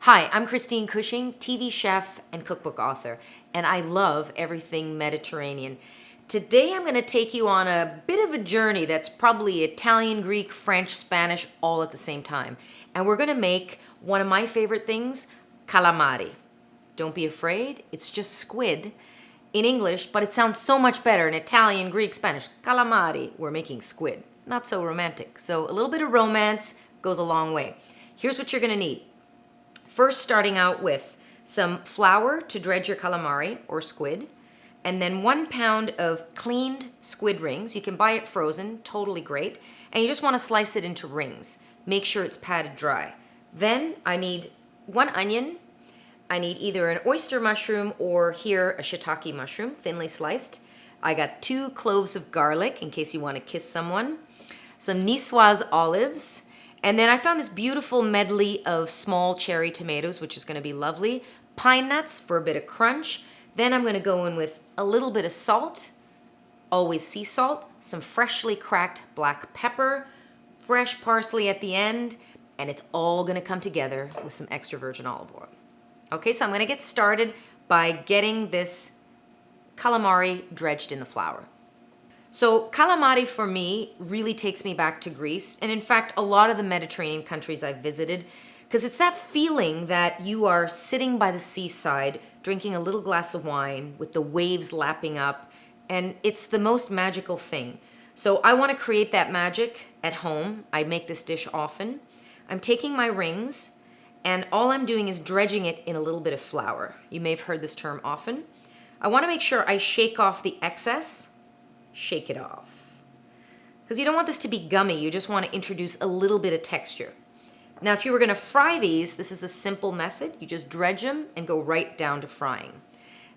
Hi, I'm Christine Cushing, TV chef and cookbook author, and I love everything Mediterranean. Today I'm going to take you on a bit of a journey that's probably Italian, Greek, French, Spanish, all at the same time. And we're going to make one of my favorite things, calamari. Don't be afraid, it's just squid in English, but it sounds so much better in Italian, Greek, Spanish. Calamari, we're making squid. Not so romantic. So a little bit of romance goes a long way. Here's what you're going to need. First, starting out with some flour to dredge your calamari or squid, and then 1 pound of cleaned squid rings. You can buy it frozen, totally great. And you just want to slice it into rings. Make sure it's patted dry. Then I need 1 onion. I need either an oyster mushroom or here a shiitake mushroom, thinly sliced. I got 2 cloves of garlic in case you want to kiss someone. Some Nicoise olives. And then I found this beautiful medley of small cherry tomatoes, which is going to be lovely. Pine nuts for a bit of crunch. Then I'm going to go in with a little bit of salt, always sea salt, some freshly cracked black pepper, fresh parsley at the end, and it's all going to come together with some extra virgin olive oil. Okay, so I'm going to get started by getting this calamari dredged in the flour. So calamari for me really takes me back to Greece, and in fact a lot of the Mediterranean countries I've visited, because it's that feeling that you are sitting by the seaside drinking a little glass of wine with the waves lapping up, and it's the most magical thing. So I want to create that magic at home. I make this dish often. I'm taking my rings and all I'm doing is dredging it in a little bit of flour. You may have heard this term often. I want to make sure I shake off the excess. Shake it off. Because you don't want this to be gummy, you just want to introduce a little bit of texture. Now if you were going to fry these, this is a simple method. You just dredge them and go right down to frying.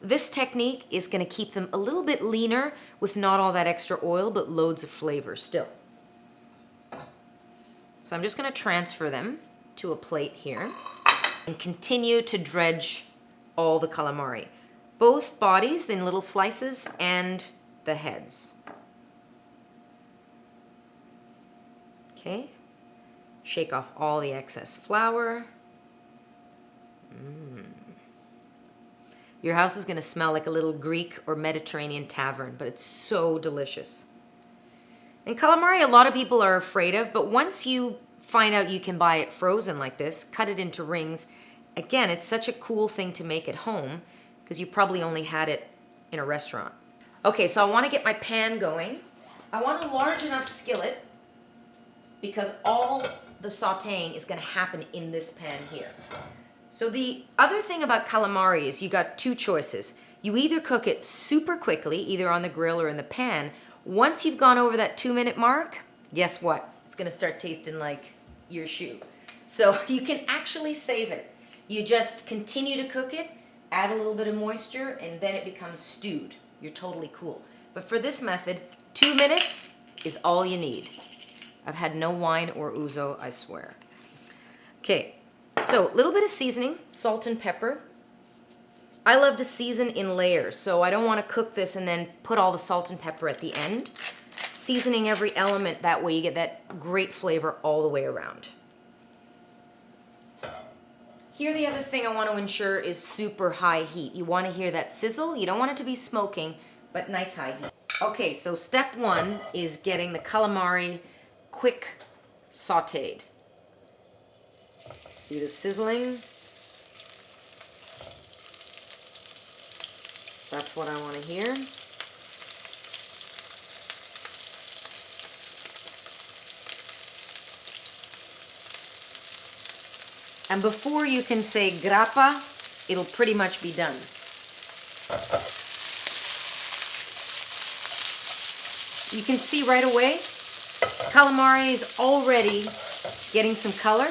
This technique is going to keep them a little bit leaner with not all that extra oil, but loads of flavor still. So I'm just going to transfer them to a plate here and continue to dredge all the calamari. Both bodies in little slices and the heads. Okay, shake off all the excess flour. Your house is going to smell like a little Greek or Mediterranean tavern, but it's so delicious. And calamari, a lot of people are afraid of, but once you find out you can buy it frozen like this, cut it into rings, again, it's such a cool thing to make at home because you probably only had it in a restaurant. Okay, so I want to get my pan going. I want a large enough skillet because all the sauteing is going to happen in this pan here. So the other thing about calamari is you got 2 choices. You either cook it super quickly, either on the grill or in the pan. Once you've gone over that 2-minute mark, guess what? It's going to start tasting like your shoe. So you can actually save it. You just continue to cook it, add a little bit of moisture, and then it becomes stewed. You're totally cool. But for this method, 2 minutes is all you need. I've had no wine or ouzo, I swear. Okay, so a little bit of seasoning, salt and pepper. I love to season in layers, so I don't want to cook this and then put all the salt and pepper at the end. Seasoning every element, that way you get that great flavor all the way around. Here, the other thing I want to ensure is super high heat. You want to hear that sizzle. You don't want it to be smoking, but nice high heat. Okay, so step 1 is getting the calamari quick sauteed. See the sizzling? That's what I want to hear. And before you can say grappa, it'll pretty much be done. You can see right away, calamari is already getting some color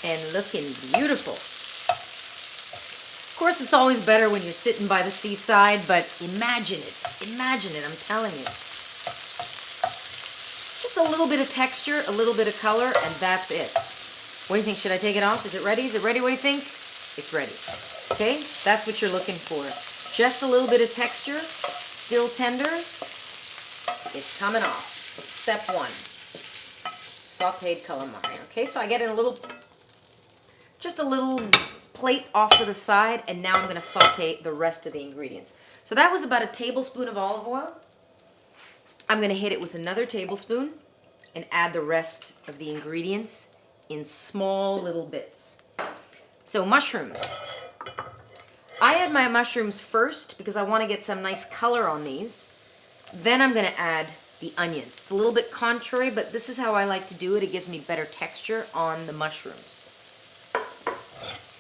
and looking beautiful. Of course, it's always better when you're sitting by the seaside, but imagine it, I'm telling you. Just a little bit of texture, a little bit of color, and that's it. What do you think? Should I take it off? Is it ready? Is it ready? What do you think? It's ready. Okay? That's what you're looking for. Just a little bit of texture, still tender. It's coming off. It's step 1. Sauteed calamari. Okay, so I get in a little just a little plate off to the side, and now I'm going to saute the rest of the ingredients. So that was about a tablespoon of olive oil. I'm going to hit it with another tablespoon and add the rest of the ingredients in small little bits. So mushrooms. I add my mushrooms first because I want to get some nice color on these. Then I'm going to add the onions. It's a little bit contrary, but this is how I like to do it. It gives me better texture on the mushrooms.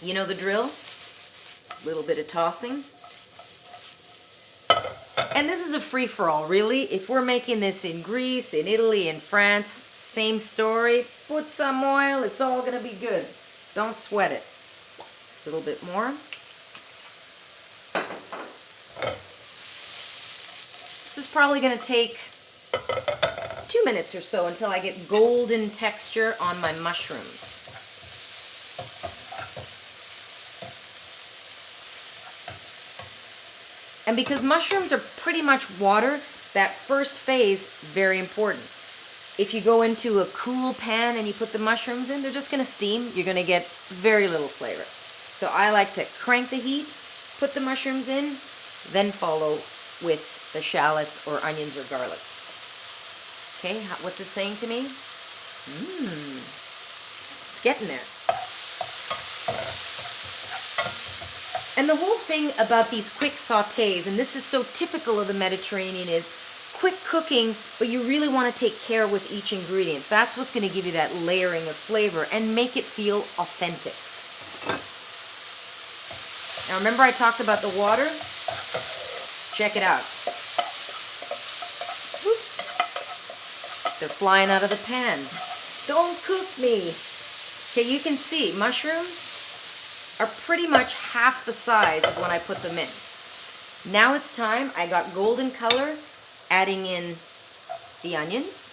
You know the drill? A little bit of tossing. And this is a free-for-all, really. If we're making this in Greece, in Italy, in France, same story. Put some oil, it's all going to be good. Don't sweat it. A little bit more. This is probably going to take 2 minutes or so until I get golden texture on my mushrooms. And because mushrooms are pretty much water, that first phase, very important. If you go into a cool pan and you put the mushrooms in, they're just going to steam. You're going to get very little flavor. So I like to crank the heat, put the mushrooms in, then follow with the shallots or onions or garlic. Okay, what's it saying to me? It's getting there. And the whole thing about these quick sautés, and this is so typical of the Mediterranean, is quick cooking, but you really want to take care with each ingredient. That's what's going to give you that layering of flavor and make it feel authentic. Now remember I talked about the water? Check it out. Oops. They're flying out of the pan. Don't cook me. Okay, you can see mushrooms are pretty much half the size of when I put them in. Now it's time, I got golden color, adding in the onions.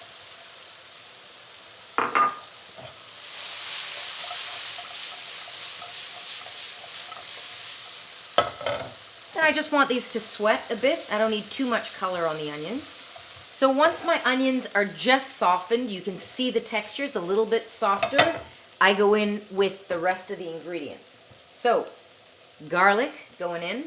And I just want these to sweat a bit. I don't need too much color on the onions. So once my onions are just softened, you can see the texture's a little bit softer, I go in with the rest of the ingredients. So, garlic going in.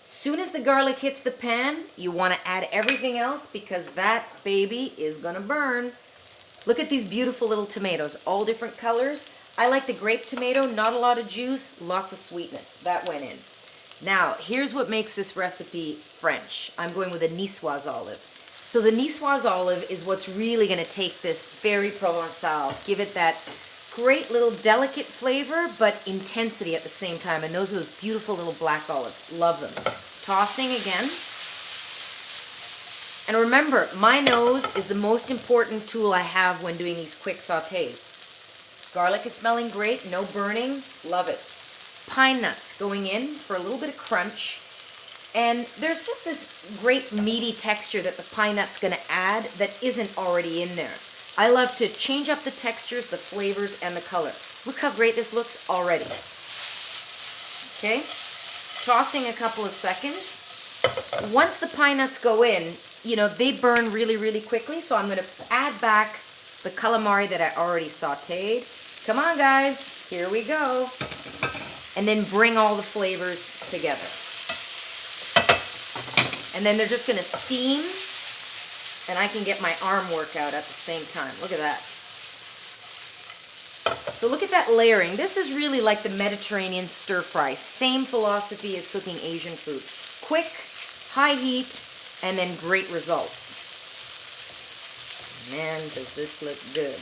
Soon as the garlic hits the pan, you want to add everything else because that baby is going to burn. Look at these beautiful little tomatoes, all different colors. I like the grape tomato, not a lot of juice, lots of sweetness. That went in. Now, here's what makes this recipe French. I'm going with a Nicoise olive. So the Nicoise olive is what's really going to take this very Provençal, give it that great little delicate flavor, but intensity at the same time. And those are those beautiful little black olives. Love them. Tossing again. And remember, my nose is the most important tool I have when doing these quick sautés. Garlic is smelling great, no burning, love it. Pine nuts going in for a little bit of crunch. And there's just this great meaty texture that the pine nut's going to add that isn't already in there. I love to change up the textures, the flavors, and the color. Look how great this looks already. Okay, tossing a couple of seconds. Once the pine nuts go in, you know, they burn really, really quickly, so I'm going to add back the calamari that I already sauteed. Come on, guys, here we go. And then bring all the flavors together. And then they're just going to steam, and I can get my arm workout at the same time. Look at that. So look at that layering. This is really like the Mediterranean stir fry. Same philosophy as cooking Asian food. Quick, high heat, and then great results. Man, does this look good.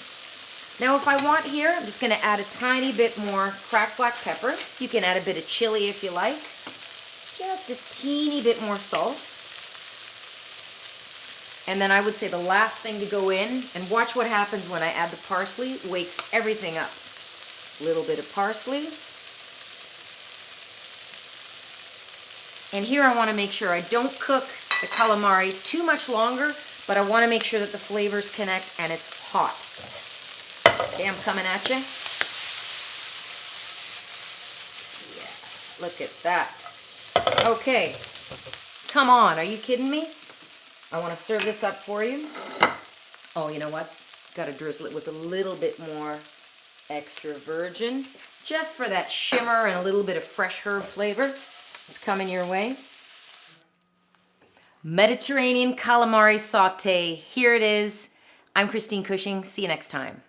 Now if I want here, I'm just going to add a tiny bit more cracked black pepper. You can add a bit of chili if you like. Just a teeny bit more salt. And then I would say the last thing to go in, and watch what happens when I add the parsley, wakes everything up. A little bit of parsley. And here I want to make sure I don't cook the calamari too much longer, but I want to make sure that the flavors connect and it's hot. Okay, I'm coming at you. Yeah, look at that. Okay, come on, are you kidding me? I want to serve this up for you. Oh, you know what? Got to drizzle it with a little bit more extra virgin. just for that shimmer and a little bit of fresh herb flavor. It's coming your way. Mediterranean calamari saute. Here it is. I'm Christine Cushing. See you next time.